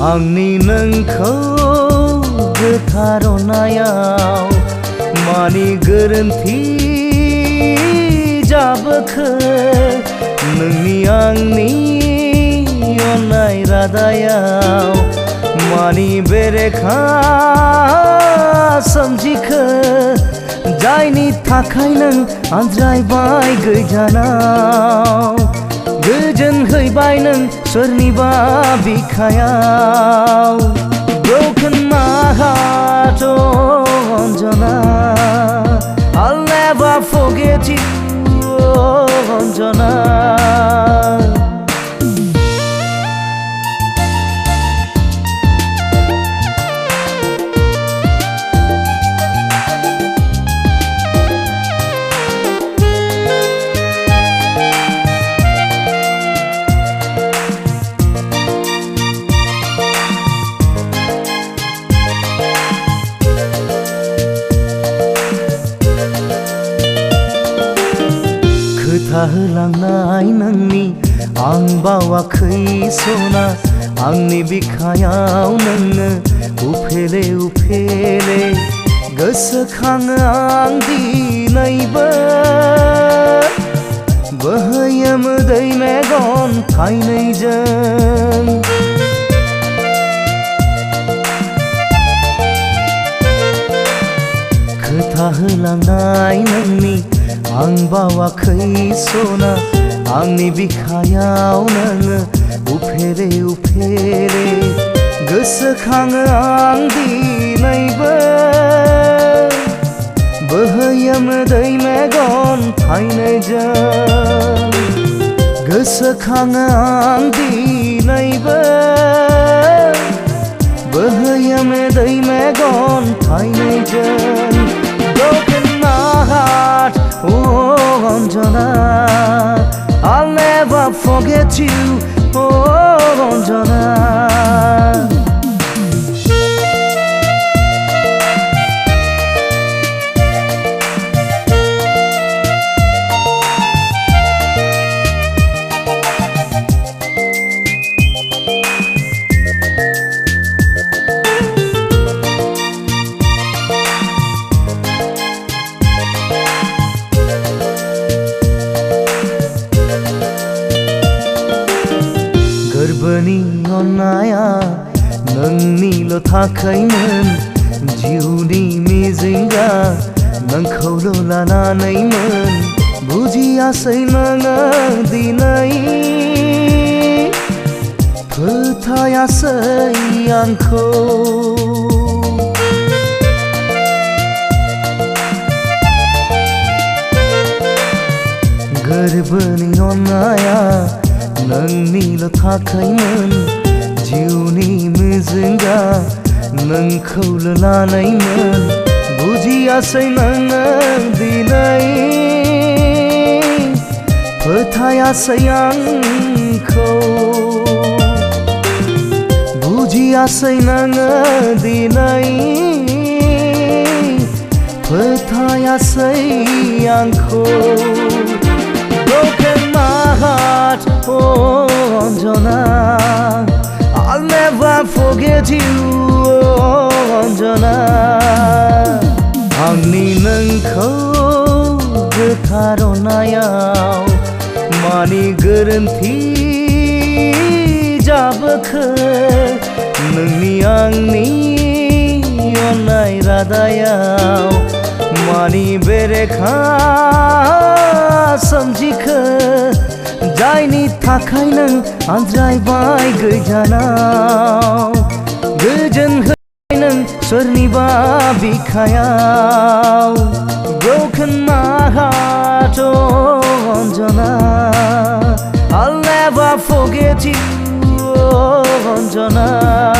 आंनि नोंखौ गोथार अननायाव मानि गोरोन्थि जाबोखो नोंनि आंनि अननाय रादायाव मानि बेरेखा सोमजिखो जायनि थाखाय नों आनज्रायबाय गोजानाव गोजोन हैबाय नों सोरनिबा बिखायाव Broken my heart, oh Anjana, I'll never forget you, oh Anjana. होलांनाय नोंनि आं बावाखै सना आंनि बिखायाव नोंनो उफेले उफेले गोसोखाङो आं दिनैबो बोहैयो मोदै मेगन थाइनैजों खोथा होलांनाय नोंनि आं बावाखै सना आंनि बिखायाव नोङो उफेरे उफेरे गोसोखाङो आं दिनैबो बोहैयो मोदै मेगन थाइनैजों गोसोखाङो आं दिनैबो बोहैयो मोदै Megan थाइनैजों Broken my heart, oh Anjana, I'll never forget you, oh Anjana. गोरबोनि अननाया नोंनिल' थाखायमोन जिउनि मिजिंगा नोंखौल' लानानैमोन बुजियासै नोङो दिनै फोथायासै आंखौ गोरबोनि अननाया नोंनिल' थाखायमोन जिउनि मिजिंगा नोंखौल' लानायमोन बुजियासै नोङो दिनै फोथायासै आंखौ बुजियासै नोङो दिनै फोथायासै आंखौ Broken my heart, oh Anjana, I'll never forget you, oh Anjana. आंनि नोंखौ गोथार अननायाव मानि गोरोन्थि जाबोखो नोंनि आंनि अननाय रादायाव मानि बेरेखा सोमजिखो जायनि थाखाय नों आनज्रायबाय गोजानाव गोजोन हैबाय नों सोरनिबा बिखायाव Broken my heart, oh Anjana, I'll never forget you, oh Anjana.